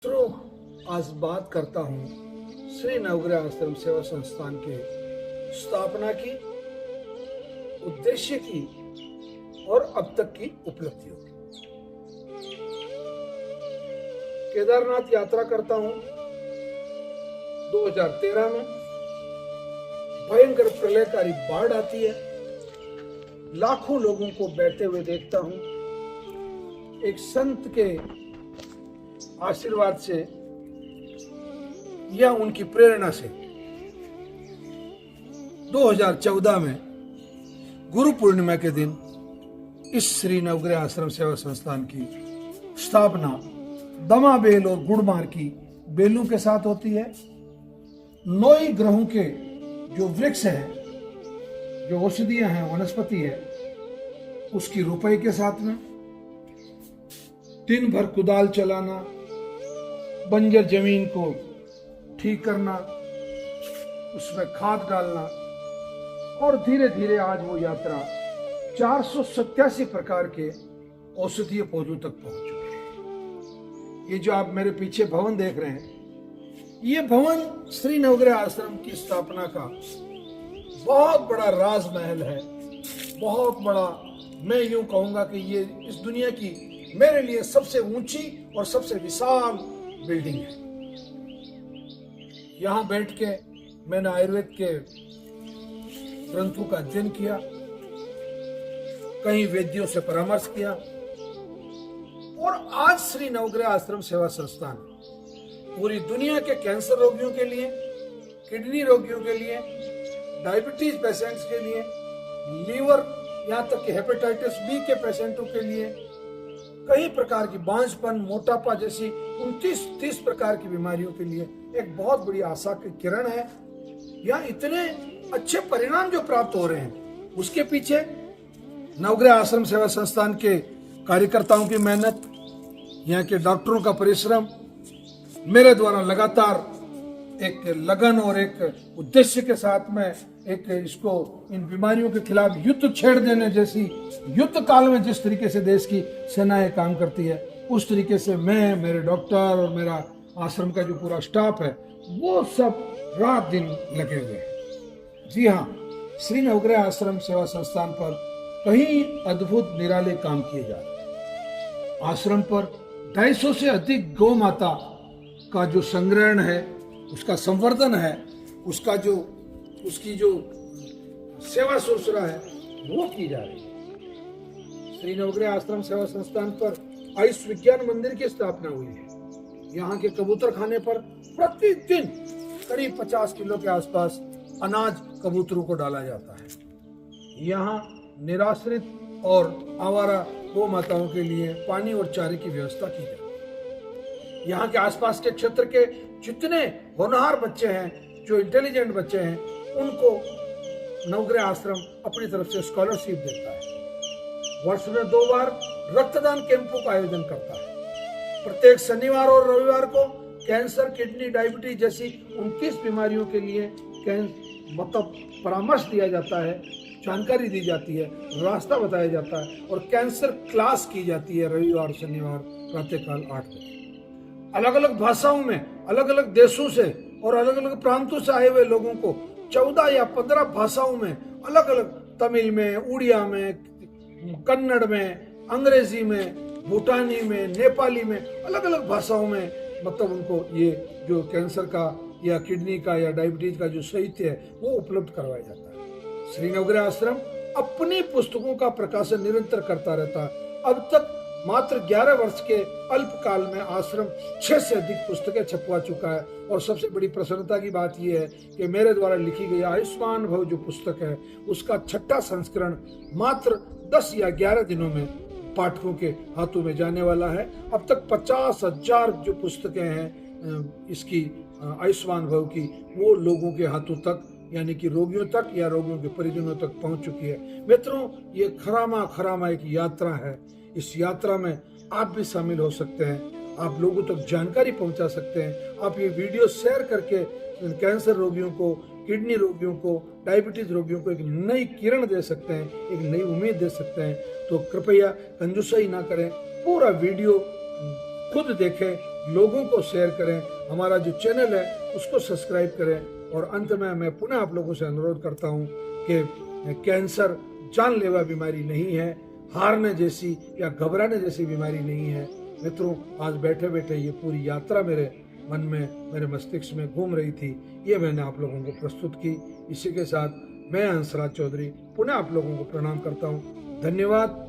आज बात करता हूँ श्री नवग्रह आश्रम सेवा संस्थान के स्थापना की, उद्देश्य की और अब तक की उपलब्धियों की। केदारनाथ यात्रा करता हूँ। 2013 में भयंकर प्रलयकारी बाढ़ आती है, लाखों लोगों को बैठते हुए देखता हूँ। एक संत के आशीर्वाद से या उनकी प्रेरणा से 2014 में गुरु पूर्णिमा के दिन इस श्री नवग्रह आश्रम सेवा संस्थान की स्थापना दमा बेल और गुड़मार की बेलों के साथ होती है। 9 ग्रहों के जो वृक्ष हैं, जो औषधियां हैं, वनस्पति है, उसकी रुपए के साथ में दिन भर कुदाल चलाना, बंजर जमीन को ठीक करना, उसमें खाद डालना और धीरे धीरे आज वो यात्रा 487 प्रकार के औषधीय पौधों तक पहुंच चुकी है। ये जो आप मेरे पीछे भवन देख रहे हैं, ये भवन श्री नवग्रह आश्रम की स्थापना का बहुत बड़ा राजमहल है। बहुत बड़ा, मैं यूं कहूंगा कि ये इस दुनिया की मेरे लिए सबसे ऊंची और सबसे विशाल बिल्डिंग है। यहां बैठ के मैंने आयुर्वेद के ग्रंथों का अध्ययन किया, कई वैद्यों से परामर्श किया और आज श्री नवग्रह आश्रम सेवा संस्थान पूरी दुनिया के कैंसर रोगियों के लिए, किडनी रोगियों के लिए, डायबिटीज पेशेंट्स के लिए, लीवर, यहां तक कि हेपेटाइटिस बी के पेशेंटों के लिए, कई प्रकार की बांझपन, मोटापा जैसी 29-30 प्रकार की बीमारियों के लिए एक बहुत बड़ी आशा की किरण है। यहाँ इतने अच्छे परिणाम जो प्राप्त हो रहे हैं, उसके पीछे नवग्रह आश्रम सेवा संस्थान के कार्यकर्ताओं की मेहनत, यहाँ के डॉक्टरों का परिश्रम, मेरे द्वारा लगातार एक लगन और एक उद्देश्य के साथ में एक इसको इन बीमारियों के खिलाफ युद्ध छेड़ देने जैसी युद्ध काल में जिस तरीके से देश की सेनाएं काम करती है, उस तरीके से मैं, मेरे डॉक्टर और मेरा आश्रम का जो पूरा स्टाफ है, वो सब रात दिन लगे हुए हैं। जी हाँ, श्री नवग्रह आश्रम सेवा संस्थान पर कई अद्भुत निराले काम किए जा रहे हैं। आश्रम पर 250 से अधिक गौ माता का जो संग्रहण है, उसका संवर्धन है, उसकी जो सेवा सुश्रा है, वो की जा रही है। श्री नवग्रह आश्रम सेवा संस्थान पर आयुष विज्ञान मंदिर की स्थापना हुई है। यहाँ के कबूतर खाने पर प्रतिदिन करीब 50 किलो के आसपास अनाज कबूतरों को डाला जाता है। यहाँ निराश्रित और आवारा गौ माताओं के लिए पानी और चारे की व्यवस्था की जाती है। यहाँ के आसपास के क्षेत्र के जितने होनहार बच्चे हैं, जो इंटेलिजेंट बच्चे हैं, उनको नवग्रह आश्रम अपनी तरफ से स्कॉलरशिप देता है। वर्ष में 2 बार रक्तदान कैंपों का आयोजन करता है। प्रत्येक शनिवार और रविवार को कैंसर, किडनी, डायबिटीज जैसी 29 बीमारियों के लिए मतलब परामर्श दिया जाता है, जानकारी दी जाती है, रास्ता बताया जाता है और कैंसर क्लास की जाती है रविवार शनिवार प्रातःकाल 8 बजे। अलग अलग भाषाओं में, अलग अलग देशों से और अलग अलग प्रांतों से आए हुए लोगों को 14 या 15 भाषाओं में, अलग अलग, तमिल में, उड़िया में, कन्नड़ में, अंग्रेजी में, भूटानी में, नेपाली में, अलग अलग भाषाओं में, मतलब उनको ये जो कैंसर का या किडनी का या डायबिटीज का जो साहित्य है, वो उपलब्ध करवाया जाता है। श्री नवग्रह आश्रम अपनी पुस्तकों का प्रकाशन निरंतर करता रहता है। अब तक मात्र 11 वर्ष के अल्प काल में आश्रम 6 से अधिक पुस्तकें छपवा चुका है। और सबसे बड़ी प्रसन्नता की बात यह है कि मेरे द्वारा लिखी गई आयुष्मान भव जो पुस्तक है, उसका 6ठा संस्करण मात्र 10 या 11 दिनों में पाठकों के हाथों में जाने वाला है। अब तक 50,000 जो पुस्तकें हैं इसकी आयुष्मान भव की, वो लोगों के हाथों तक, यानी कि रोगियों तक या रोगियों के परिजनों तक पहुंच चुकी है। मित्रों, ये खरामा एक यात्रा है। इस यात्रा में आप भी शामिल हो सकते हैं, आप लोगों तक जानकारी पहुंचा सकते हैं। आप ये वीडियो शेयर करके कैंसर रोगियों को, किडनी रोगियों को, डायबिटीज रोगियों को एक नई किरण दे सकते हैं, एक नई उम्मीद दे सकते हैं। तो कृपया कंजूसाई ना करें, पूरा वीडियो खुद देखें, लोगों को शेयर करें, हमारा जो चैनल है उसको सब्सक्राइब करें। और अंत में मैं पुनः आप लोगों से अनुरोध करता हूं कि कैंसर जानलेवा बीमारी नहीं है, हारने जैसी या घबराने जैसी बीमारी नहीं है। मित्रों, आज बैठे बैठे ये पूरी यात्रा मेरे मन में, मेरे मस्तिष्क में घूम रही थी, ये मैंने आप लोगों को प्रस्तुत की। इसी के साथ मैं हंसराज चौधरी पुनः आप लोगों को प्रणाम करता हूँ। धन्यवाद।